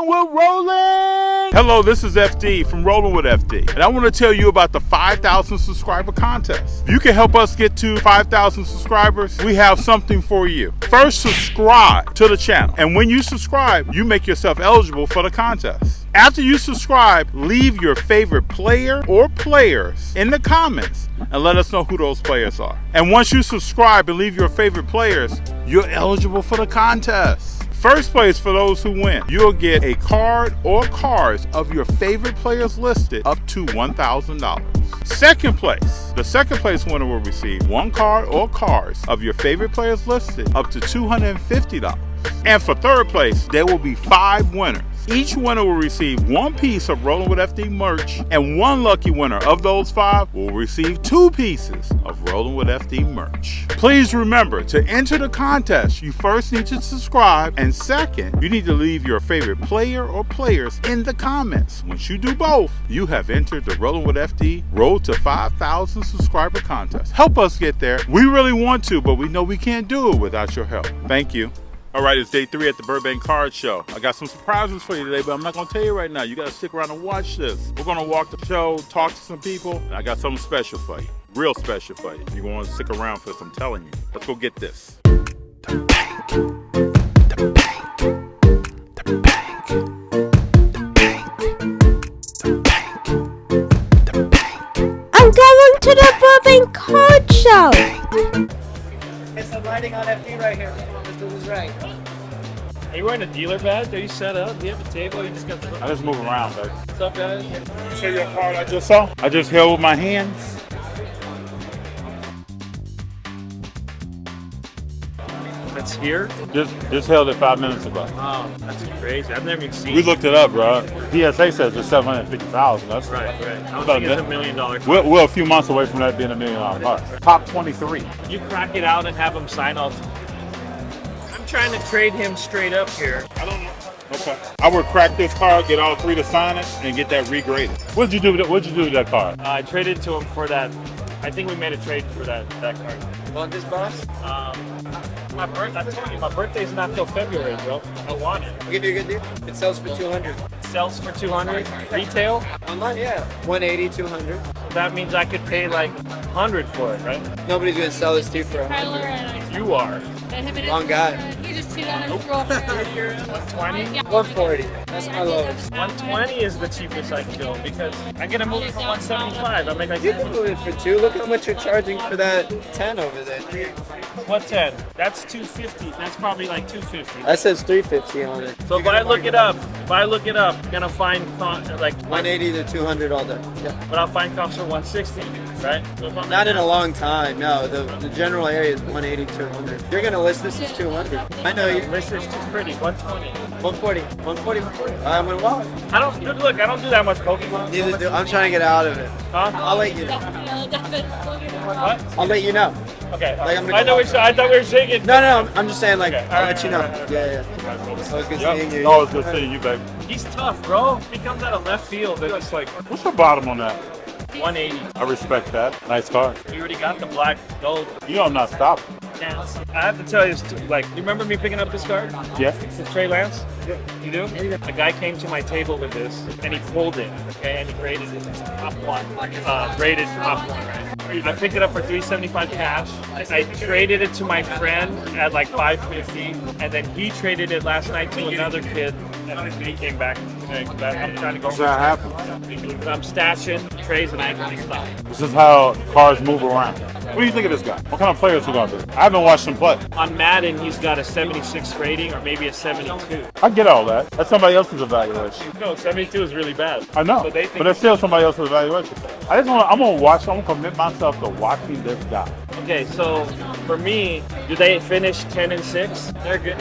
And we're rolling! Hello, this is FD from RwFD, and I want to tell you about the 5,000 subscriber contest. If you can help us get to 5,000 subscribers, we have something for you. First, subscribe to the channel, and when you subscribe, you make yourself eligible for the contest. After you subscribe, leave your favorite player or players in the comments and let us know who those players are. And once you subscribe and leave your favorite players, you're eligible for the contest. First place for those who win, you'll get a card or cards of your favorite players listed up to $1,000. Second place, the second place winner will receive one card or cards of your favorite players listed up to $250. And for third place, there will be 5 winners. Each winner will receive one piece of RwFD merch, and one lucky winner of those 5 will receive 2 pieces of RwFD merch. Please remember, to enter the contest, you first need to subscribe, and second, you need to leave your favorite player or players in the comments. Once you do both, you have entered the RwFD Road to 5,000 subscriber contest. Help us get there. We really want to, but we know we can't do it without your help. Thank you. All right, it's day 3 at the Burbank Card Show. I got some surprises for you today, but I'm not gonna tell you right now. You gotta stick around and watch this. We're gonna walk the show, talk to some people, and I got something special for you. Real special for you. You're gonna stick around for this, I'm telling you. Let's go get this. I'm going to the Burbank Card Show. Get some lighting on FD right here. Let's do this right. Are you wearing a dealer badge? Are you set up? Do you have a table? You just got the... I just move around, baby. What's up, guys? Show you a card I just saw. I just held with my hands. That's here? Just held it 5 minutes ago. Oh, that's crazy. I've never even seen We looked it up, bro. PSA says it's 750,000. That's Right. I don't about think it's $1 million. We're a few months away from that being $1 million card. Top 23. You crack it out and have him sign all... I'm trying to trade him straight up here. I don't know. Okay. I would crack this card, get all 3 to sign it, and get that regraded. What'd you do with that card? I traded to him for that. I think we made a trade for that card. Want this, boss? I told you, my birthday's not till February, bro. I want it. I'll give you a good deal. It sells for 200. Sells for 200 retail. Online, yeah. 180, 200. That means I could pay like 100 for it, right? Nobody's gonna sell this to you for 100. You are. Wrong guy. He just cheated on his girlfriend. 120? 140. That's my lowest. 120 is the cheapest I can go because I get a movie for 175. I make like You can move it for 2. Look how much you're charging for that 10 over there. what 10? That's 250. That's probably like 250. That says 350 on it. So if I look it up, I'm gonna find like 180 to 200 all day. Yeah. but I'll find comps for 160, right? So if I'm Not in a long time. No, the general area is 180, 200. You're gonna list this as 200. I know you. This is too pretty. 120. 140. 140. 140. I'm gonna walk. I don't do that much Pokemon. Neither do. I'm trying to get out of it. Huh? I'll let you know. What? I'll let you know. Okay. Like, I'm gonna I thought we were shaking. No, I'm just saying, like, Okay, I'll alright, let you know. alright, Yeah. Always good seeing you. Always good seeing you, baby. He's tough, bro. He comes out of left field and it's like What's the bottom on that? 180. I respect that. Nice card. We already got the black gold. You know I'm not stopping. Lance. I have to tell you, like, you remember me picking up this card? Yeah. It's Trey Lance? Yeah. You do? A guy came to my table with this, and he pulled it, okay, and he graded it as top 1. Rated top 1, right? I picked it up for $375 cash. I traded it to my friend at like $550, and then he traded it last night to another kid, and he came back today. I'm trying to go. What's that happen? I'm stashing Trey's and I can stop. This is how cards move around. What do you think of this guy? What kind of player is he going to be? I haven't watched him play. On Madden, he's got a 76 rating or maybe a 72. I get all that. That's somebody else's evaluation. No, 72 is really bad. I know, So they think but it's still somebody else's evaluation. I'm gonna commit myself to watching this guy. Okay, so for me, do they finish 10 and 6? They're good.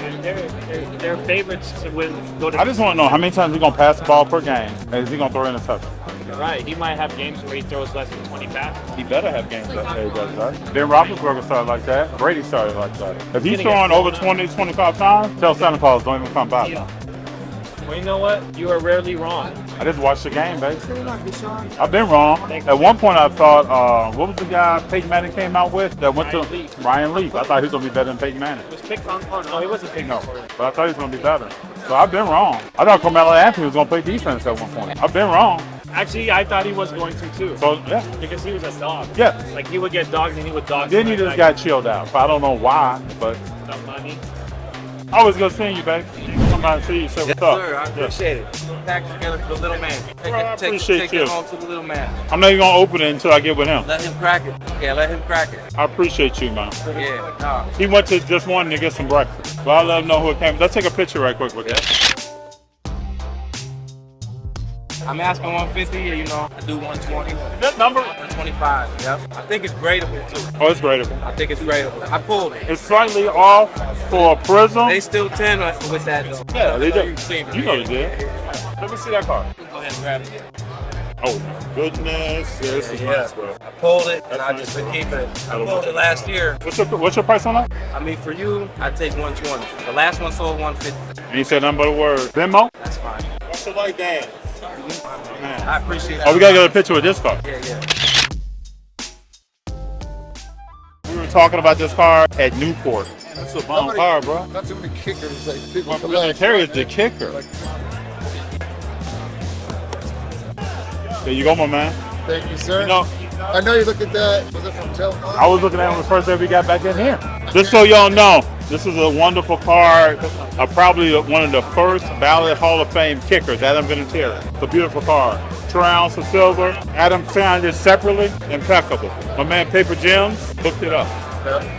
They're favorites to win. Go to. I just want to know how many times he's gonna pass the ball per game, and is he gonna throw in a touchdown? Right, he might have games where he throws less than 20 passes. He better have games like that. He does, right? Ben Roethlisberger started like that. Brady started like that. If he's throwing over 20, 25 times, tell Santa Claus don't even come by. Yeah. Well, you know what? You are rarely wrong. I just watched the game, baby. I've been wrong. At one point, I thought, what was the guy Peyton Manning came out with that went Ryan to Leaf. Ryan Leaf? I thought he was gonna be better than Peyton Manning. It was picked on. No, he wasn't picked No, for it. but I thought he was gonna be better. So So I've been wrong. I thought Carmelo Anthony was gonna play defense at one point. I've been wrong. Actually, I thought he was going to too. So yeah. Because he was a dog. Yeah. Like he would get dogs and he would dog. Then he just got chilled out. I don't know why, but no money. I was gonna see you, baby. Come by and see you. Say what's up. Sir, I appreciate it. Pack together for the little man. Take it home to the little man. I'm not even gonna open it until I get with him. Let him crack it. Yeah, let him crack it. I appreciate you, man. Yeah, nah. He went to just wanting to get some breakfast. Well, I'll let him know who it came. Let's take a picture right quick with that. I'm asking 150, you know, I do 120. That number? 125, yep. I think it's gradable too. Oh, it's gradable. I think it's gradable. I pulled it. It's slightly off for a prism. They still 10 with that though. Yeah, they do. You've seen it. You know they did. Let me see that car. Go ahead and grab it. Oh my goodness. Yeah, this is nice, bro. I pulled it and I just been keeping it. I pulled it last year. What's your price on that? I mean, for you, I take 120. The last one sold 150. And he said nothing but a word. Venmo? That's fine. What's it like, Dan? Man. I appreciate it. Oh, we gotta get a picture with this car. Yeah. We were talking about this car at Newport. That's a bomb car, bro. Not too many kickers like people Well, collect. Terry is the kicker. There you go, my man. Thank you, sir. You know, I know you look at that. Was it from Telfar? I was looking at it the first day we got back in here. Just so y'all know, this is a wonderful car. Probably one of the first Ballot Hall of Fame kickers, Adam Vinatieri. It's a beautiful car. 2 ounce of silver. Adam signed it separately. Impeccable. My man Paper Gems hooked it up.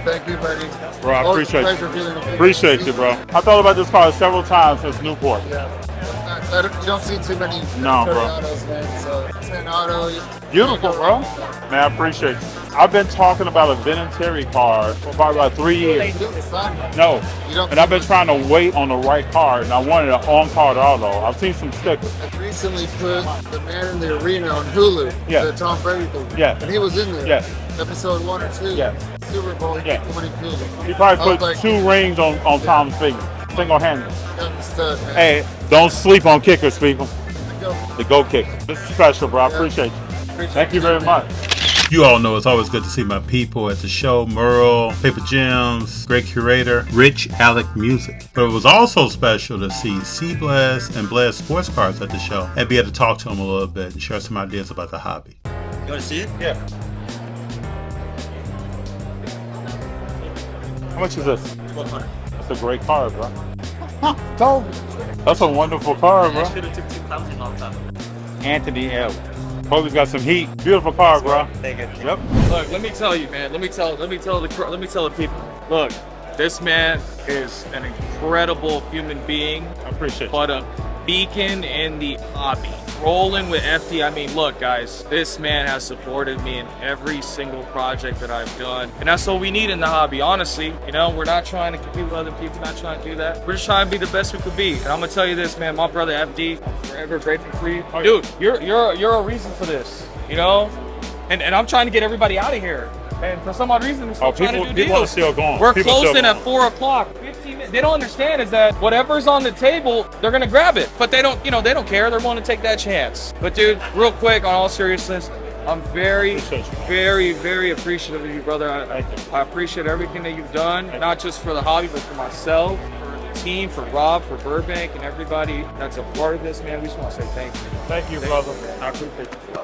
Thank you, buddy. Bro, I Always a appreciate pleasure dealing you. with you. Appreciate you, bro. I thought about this car several times since Newport. Yeah. You don't see too many No, bro. autos, man. So 10 auto. Beautiful, bro. Man, I appreciate you. I've been talking about a Vinatieri car for about 3 years. No. And I've been trying to wait on the right car, and I wanted an on-card auto. I've seen some stickers. I recently put The Man in the Arena on Hulu. Yeah. The Tom Brady thing. Yeah. And he was in there. Yeah. Episode 1 or 2. Yeah. Super Bowl. He Yeah. picked him when he killed him. He probably I was put like, 2 rings on Tom's finger, single-handed. I'm a stud, man. Hey, don't sleep on kickers, people. Go. The go kicker. This is special, bro. I appreciate you. Thank you very much. You all know it's always good to see my people at the show. Merle, Paper Gems, great curator, Rich Alec Music. But it was also special to see C Bless and Bless Sports Cars at the show and be able to talk to them a little bit and share some ideas about the hobby. You want to see it? Yeah. How much is this? $1,200. That's a great car, bro. That's a wonderful car, bro. Should have took 2,000 long time. Anthony L. Kobe's got some heat. Beautiful car, bro. Thank you. Yep. Look, let me tell you, man. Let me tell the people. Look, this man is an incredible human being, I appreciate it. but a beacon in the hobby. Rolling with FD, I mean, look, guys, this man has supported me in every single project that I've done, and that's what we need in the hobby. Honestly, you know, we're not trying to compete with other people, not trying to do that. We're just trying to be the best we could be. And I'm gonna tell you this, man. My brother FD, I'm forever grateful for you, dude. You're a reason for this, you know, and I'm trying to get everybody out of here. And for some odd reason, we're still trying to do people are deals. still going. We're People still closing at going. 4 o'clock. 15 minutes. They don't understand is that whatever's on the table, they're gonna grab it. But they don't, you know, they don't care. They're willing to take that chance. But dude, real quick, on all seriousness, I'm very, very appreciative of you, brother. I appreciate everything that you've done, not just for the hobby, but for myself, for the team, for Rob, for Burbank, and everybody that's a part of this, man. We just want to say thank you. Thank you, brother. I appreciate you.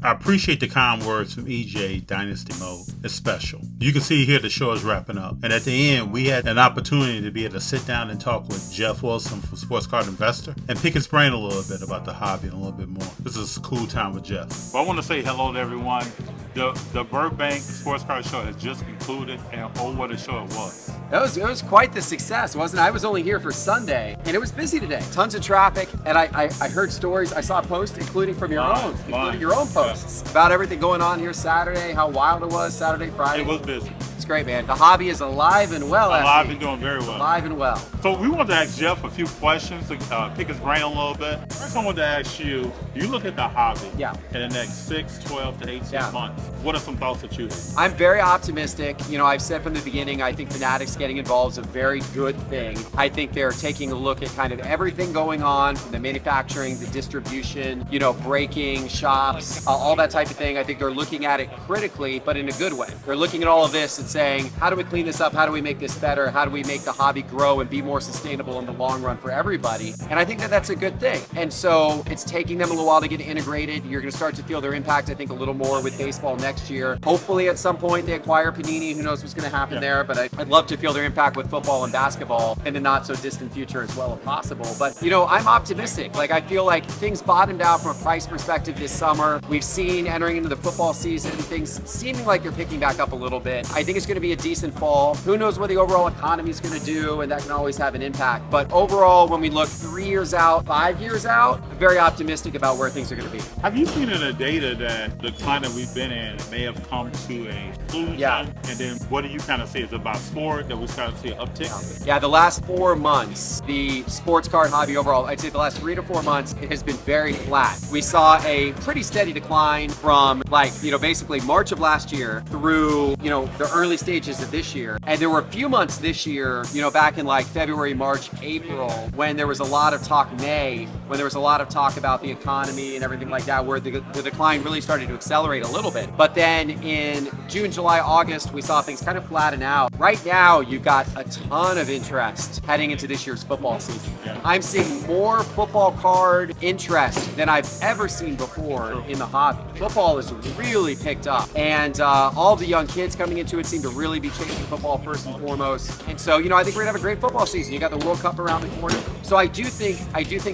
I appreciate the kind words from EJ Dynasty Mode. It's special. You can see here the show is wrapping up. And at the end, we had an opportunity to be able to sit down and talk with Geoff Wilson from Sports Card Investor and pick his brain a little bit about the hobby and a little bit more. This is a cool time with Geoff. Well, I want to say hello to everyone. The Burbank Sports Card Show has just concluded, and oh, what a show it was. It was quite the success, wasn't it? I was only here for Sunday, and it was busy today. Tons of traffic, and I heard stories. I saw posts, including from your own posts about everything going on here Saturday, how wild it was Saturday, Friday. It was busy. It's great, man. The hobby is alive and well. Alive and doing very well. Alive and well. So we want to ask Geoff a few questions to pick his brain a little bit. First, I want to ask you look at the hobby in the next 6, 12 to 18 months. What are some thoughts that you have? I'm very optimistic. You know, I've said from the beginning, I think Fanatics getting involved is a very good thing. I think they're taking a look at kind of everything going on, from the manufacturing, the distribution, you know, breaking, shops, all that type of thing. I think they're looking at it critically, but in a good way. They're looking at all of this and saying, how do we clean this up? How do we make this better? How do we make the hobby grow and be more sustainable in the long run for everybody? And I think that that's a good thing. And so it's taking them a little while to get integrated. You're going to start to feel their impact, I think, a little more with baseball next year. Hopefully at some point they acquire Panini. Who knows what's going to happen there, but I'd love to feel their impact with football and basketball in the not so distant future as well if possible. But, you know, I'm optimistic. Like, I feel like things bottomed out from a price perspective this summer. We've seen entering into the football season, things seeming like they're picking back up a little bit. I think it's going to be a decent fall. Who knows what the overall economy is going to do, and that can always have an impact. But overall, when we look 3 years out, 5 years out, I'm very optimistic about where things are going to be. Have you seen in the data that the climate we've been in may have come to a conclusion? Yeah. And then what do you kind of say is about sport that we start to see an uptick? Yeah, the last 4 months, the sports card hobby overall, I'd say the last 3 to 4 months, it has been very flat. We saw a pretty steady decline from, like, you know, basically March of last year through, you know, the early stages of this year. And there were a few months this year, you know, back in like February, March, April, when there was a lot of talk, May, when there was a lot of talk about the economy and everything like that, where the decline really started to accelerate a little bit. But then in June, July, August, we saw things kind of flatten out. Right now, you've got a ton of interest heading into this year's football season. I'm seeing more football card interest than I've ever seen before in the hobby. Football has really picked up, and all the young kids coming into it seem to really be chasing football first and foremost. And so, you know, I think we're gonna have a great football season. You got the World Cup around the corner, so I do think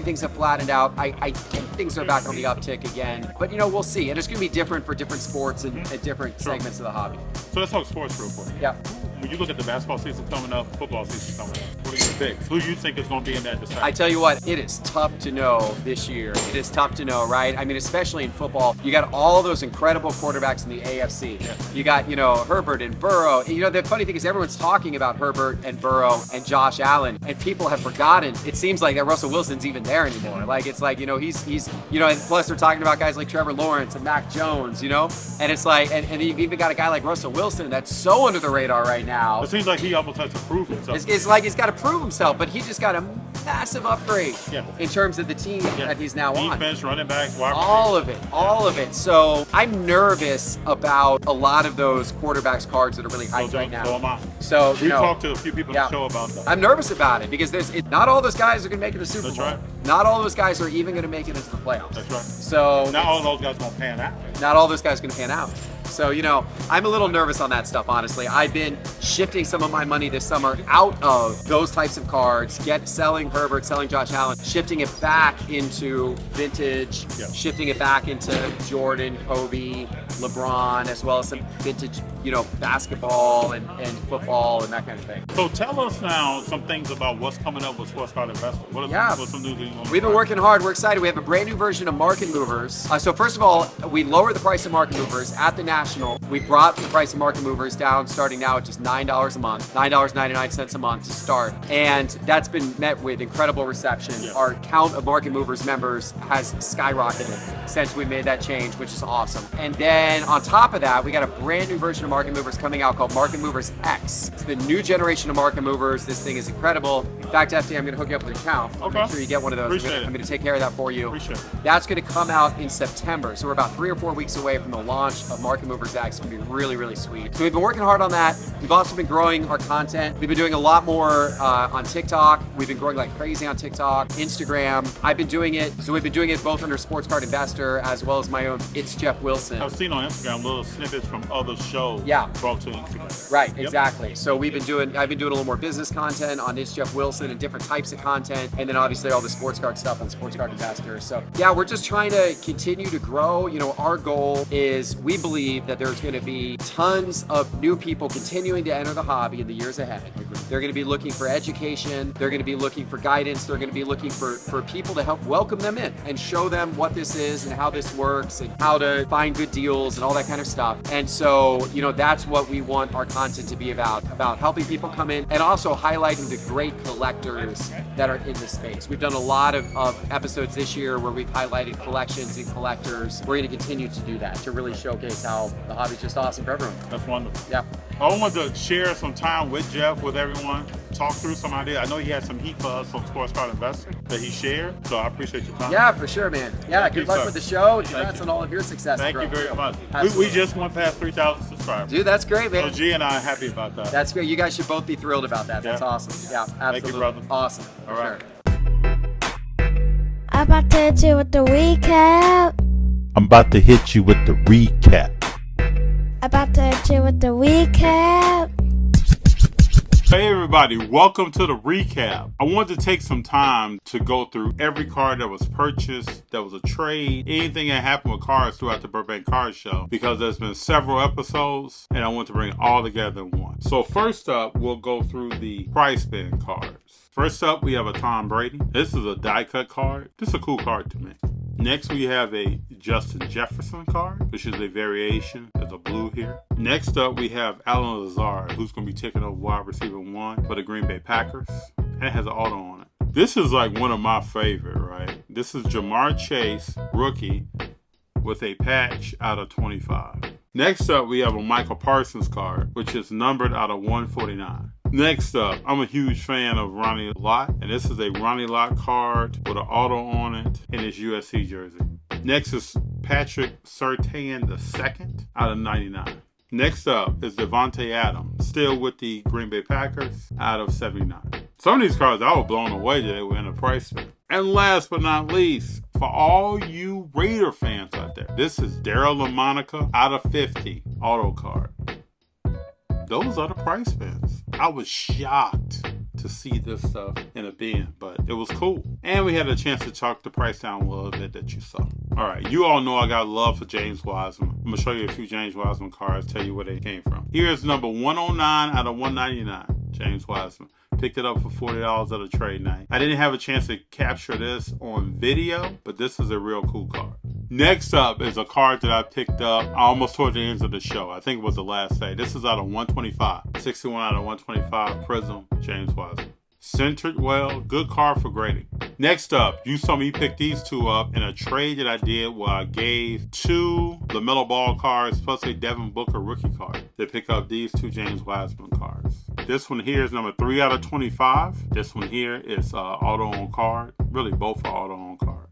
things have flattened out. I think things are back on the uptick again, but you know, we'll see. And it's gonna be different for different sports and different segments of the hobby. So let's talk sports real quick. Yeah. When you look at the basketball season coming up, football season coming up, what are your picks? Who do you think is going to be in that discussion? I tell you what, it is tough to know this year. It is tough to know, right? I mean, especially in football, you got all those incredible quarterbacks in the AFC. Yeah. You got, you know, Herbert and Burrow. You know, the funny thing is everyone's talking about Herbert and Burrow and Josh Allen, and people have forgotten. It seems like that Russell Wilson's even there anymore. Like, it's like, you know, he's you know, and plus they're talking about guys like Trevor Lawrence and Mac Jones, you know? And it's like, and you've even got a guy like Russell Wilson that's so under the radar right now. It seems like he almost has to prove himself. It's like he's got to prove himself, but he just got a massive upgrade in terms of the team that he's now on. Defense, running backs, wide all of it. So I'm nervous about a lot of those quarterbacks cards that are really hyped right now. So am I. So we talked to a few people on the show about that. I'm nervous about it because not all those guys are going to make it to the Super Bowl. That's right. Not all those guys are even going to make it into the playoffs. That's right. So not all those guys going to pan out. Not all those guys are going to pan out. So, you know, I'm a little nervous on that stuff, honestly. I've been shifting some of my money this summer out of those types of cards, selling Herbert, selling Josh Allen, shifting it back into vintage, shifting it back into Jordan, Kobe, LeBron, as well as some vintage, you know, basketball and football and that kind of thing. So tell us now some things about what's coming up with Sports Card Investor. What's some news that you want to We've been working hard. We're excited. We have a brand new version of Market Movers. So first of all, we lowered the price of Market Movers at the National. We brought the price of Market Movers down, starting now at just $9 a month, $9.99 a month to start. And that's been met with incredible reception. Our count of Market Movers members has skyrocketed since we made that change, which is awesome. And then on top of that, we got a brand new version of Market Movers coming out called Market Movers X. It's the new generation of Market Movers. This thing is incredible. In fact, FD, I'm going to hook you up with an account. I'll make sure you get one of those. I'm going to take care of that for you. Appreciate it. That's going to come out in September. So we're about 3 or 4 weeks away from the launch of Market Movers X. It's going to be really, really sweet. So we've been working hard on that. We've also been growing our content. We've been doing a lot more on TikTok. We've been growing like crazy on TikTok, Instagram. I've been doing it. So we've been doing it both under Sports Card Investor as well as my own It's Geoff Wilson. I've seen on Instagram little snippets from other shows brought to Instagram. Right, exactly. So I've been doing a little more business content on It's Geoff Wilson and different types of content, and then obviously all the sports card stuff on Sports Card Investor. So yeah, we're just trying to continue to grow. You know, our goal is we believe that there's going to be tons of new people continuing to enter the hobby in the years ahead. They're going to be looking for education. They're going to be looking for guidance. They're going to be looking for people to help welcome them in and show them what this is and how this works and how to find good deals and all that kind of stuff. And so, you know, that's what we want our content to be about helping people come in and also highlighting the great collectors that are in this space. We've done a lot of episodes this year where we've highlighted collections and collectors. We're going to continue to do that to really showcase how the hobby's just awesome for everyone. That's wonderful. Yeah. I wanted to share some time with Geoff, with everyone, talk through some ideas. I know he had some heat for us on Sports Card Investing that he shared, so I appreciate your time. Yeah, for sure, man. Yeah, Thank good you, luck sir. with the show. Thank Congrats you. on all of your success. Thank you very much. We Absolutely. just went past 3,000 subscribers. Dude, that's great, So man. G and I are happy about that. That's great. You guys should both be thrilled about that. That's Yeah. awesome. Yeah, absolutely. Thank you, brother. Awesome. All For right. sure. I'm about to hit you with the recap. I'm about to hit you with the recap. About to hit you with the recap. Hey everybody, welcome to the recap. I wanted to take some time to go through every card that was purchased, that was a trade, anything that happened with cards throughout the Burbank Card Show, because there's been several episodes and I want to bring it all together in one. So first up, we'll go through the price bin cards. First up, we have a Tom Brady. This is a die cut card. This is a cool card to me. Next, we have a Justin Jefferson card, which is a variation. There's a blue here. Next up, we have Allen Lazard, who's going to be taking over wide receiver 1 for the Green Bay Packers. And it has an auto on it. This is like one of my favorite, right? This is Jamar Chase, rookie, with a patch out of 25. Next up, we have a Michael Parsons card, which is numbered out of 149. Next up, I'm a huge fan of Ronnie Lott, and this is a Ronnie Lott card with an auto on it in his USC jersey. Next is Patrick Surtain II out of 99. Next up is Devontae Adams, still with the Green Bay Packers, out of 79. Some of these cards I was blown away that they were in the price bin. And last but not least, for all you Raider fans out there, this is Daryl LaMonica out of 50 auto card. Those are the price bins. I was shocked to see this stuff in a bin, but it was cool. And we had a chance to talk the price down a little bit that you saw. All right, you all know I got love for James Wiseman. I'm gonna show you a few James Wiseman cards, tell you where they came from. Here's number 109 out of 199, James Wiseman. Picked it up for $40 at a trade night. I didn't have a chance to capture this on video, but this is a real cool card. Next up is a card that I picked up almost toward the end of the show. I think it was the last day. This is out of 125. 61 out of 125 Prism, James Wiseman. Centered well, good card for grading. Next up, you saw me pick these two up in a trade that I did where I gave 2 LaMelo Ball cards plus a Devin Booker rookie card to pick up these 2 James Wiseman cards. This one here is number 3 out of 25. This one here is auto on card. Really, both are auto on card.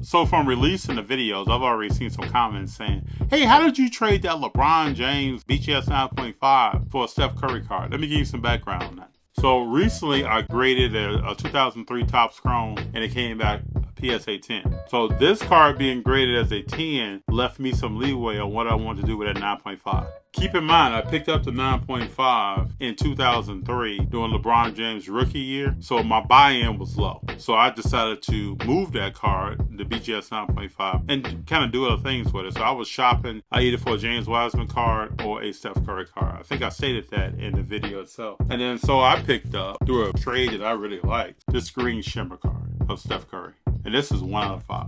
So from releasing the videos, I've already seen some comments saying, hey, how did you trade that LeBron James BGS 9.5 for a Steph Curry card? Let me give you some background on that. So recently I graded a 2003 Topps Chrome and it came back PSA 10. So this card being graded as a 10 left me some leeway on what I wanted to do with that 9.5. Keep in mind, I picked up the 9.5 in 2003 during LeBron James' rookie year, so my buy-in was low. So I decided to move that card, the BGS 9.5, and kind of do other things with it. So I was shopping either for a James Wiseman card or a Steph Curry card. I think I stated that in the video itself. And then so I picked up, through a trade that I really liked, this green shimmer card of Steph Curry. And this is 1 out of 5.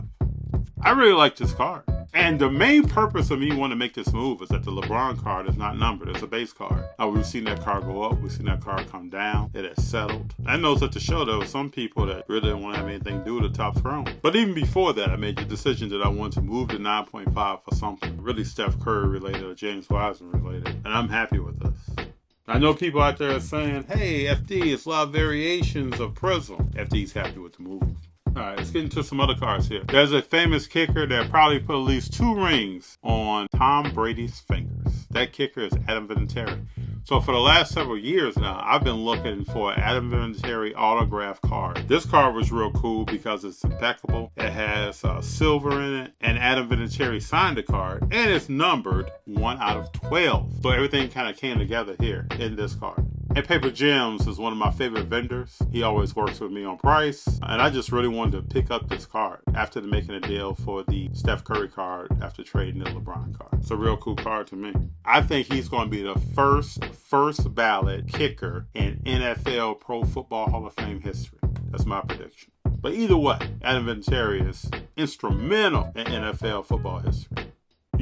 I really like this card. And the main purpose of me wanting to make this move is that the LeBron card is not numbered. It's a base card. We've seen that card go up. We've seen that card come down. It has settled. I noticed at the show there were some people that really didn't want to have anything to do with the Topps Chrome. But even before that, I made the decision that I wanted to move the 9.5 for something really Steph Curry related or James Wiseman related. And I'm happy with this. I know people out there are saying, hey, FD, it's a lot of variations of Prism. FD's happy with the move. All right, let's get into some other cards here. There's a famous kicker that probably put at least 2 rings on Tom Brady's fingers. That kicker is Adam Vinatieri. So for the last several years now, I've been looking for an Adam Vinatieri autograph card. This card was real cool because it's impeccable. It has silver in it, and Adam Vinatieri signed the card, and it's numbered 1 out of 12. So everything kind of came together here in this card. And Paper Gems is one of my favorite vendors. He always works with me on price. And I just really wanted to pick up this card after making a deal for the Steph Curry card after trading the LeBron card. It's a real cool card to me. I think he's going to be the first ballot kicker in NFL Pro Football Hall of Fame history. That's my prediction. But either way, Adam Vinatieri is instrumental in NFL football history.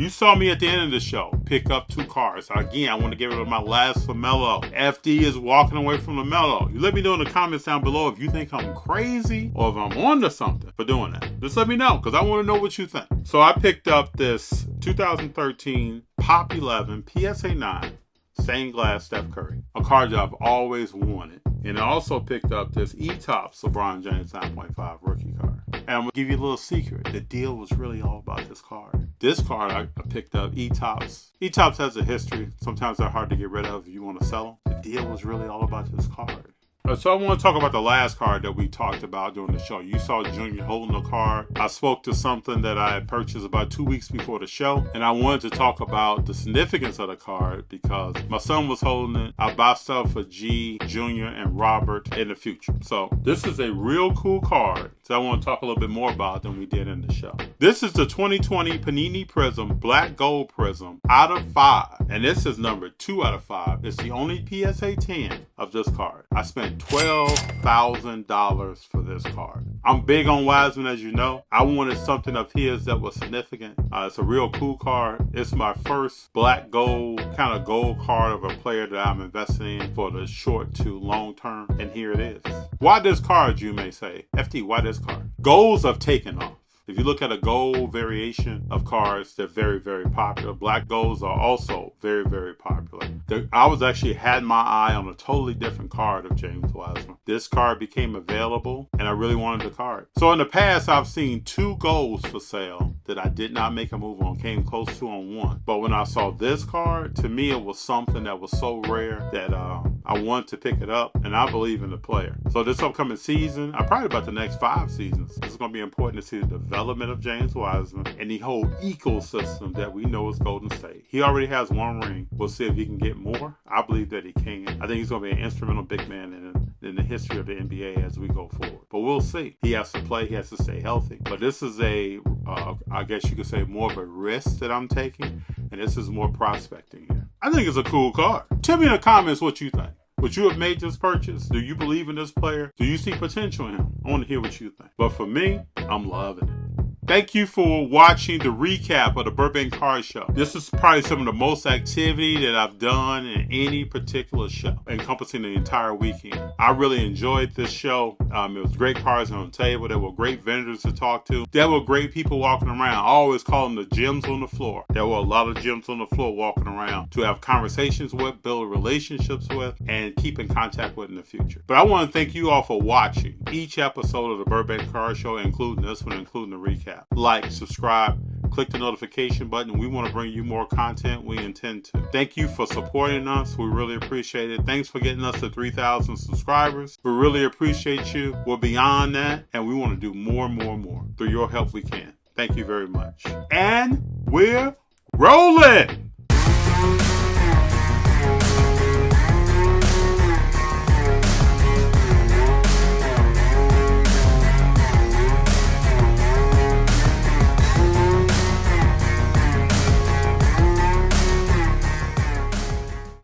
You saw me at the end of the show pick up 2 cars. Again, I want to get rid of my last LaMelo. FD is walking away from LaMelo. You let me know in the comments down below if you think I'm crazy or if I'm onto something for doing that. Just let me know, because I want to know what you think. So I picked up this 2013 Pop 11 PSA 9 stained glass Steph Curry, a card that I've always wanted. And I also picked up this E-Topps LeBron James 9.5 rookie card. And I'm going to give you a little secret. The deal was really all about this card. This card I picked up, E-Topps. E-Topps has a history. Sometimes they're hard to get rid of if you want to sell them. The deal was really all about this card. So I want to talk about the last card that we talked about during the show. You saw Junior holding the card. I spoke to something that I had purchased about 2 weeks before the show, and I wanted to talk about the significance of the card because my son was holding it. I buy stuff for G, Junior, and Robert in the future. So this is a real cool card. So I want to talk a little bit more about than we did in the show. This is the 2020 Panini Prism Black Gold Prism out of 5, and this is number 2 out of 5. It's the only PSA 10 of this card. I spent $12,000 for this card. I'm big on Wiseman, as you know. I wanted something of his that was significant. It's a real cool card. It's my first black gold, kind of gold card of a player that I'm investing in for the short to long term. And here it is. Why this card, you may say? FD, why this card? Golds have taken off. If you look at a gold variation of cards, they're very, very popular. Black golds are also very, very popular. I was actually had my eye on a totally different card of James Wiseman. This card became available, and I really wanted the card. So in the past, I've seen 2 golds for sale that I did not make a move on, came close to on 1. But when I saw this card, to me, it was something that was so rare that I wanted to pick it up, and I believe in the player. So this upcoming season, probably about the next 5 seasons, it's going to be important to see the development of James Wiseman and the whole ecosystem that we know is Golden State. He already has 1 ring. We'll see if he can get more. I believe that he can. I think he's going to be an instrumental big man in the history of the NBA as we go forward. But we'll see. He has to play. He has to stay healthy. But this is I guess you could say more of a risk that I'm taking. And this is more prospecting here. I think it's a cool card. Tell me in the comments what you think. Would you have made this purchase? Do you believe in this player? Do you see potential in him? I want to hear what you think. But for me, I'm loving it. Thank you for watching the recap of the Burbank Card Show. This is probably some of the most activity that I've done in any particular show, encompassing the entire weekend. I really enjoyed this show. It was great cards on the table. There were great vendors to talk to. There were great people walking around. I always call them the gems on the floor. There were a lot of gems on the floor walking around to have conversations with, build relationships with, and keep in contact with in the future. But I want to thank you all for watching each episode of the Burbank Card Show, including this one, including the recap. Like, subscribe, click the notification button. We want to bring you more content. We intend to. Thank you for supporting us. We really appreciate it. Thanks for getting us to 3,000 subscribers. We really appreciate you. We're beyond that, and we want to do more and more and more. Through your help, we can. Thank you very much. And we're rolling!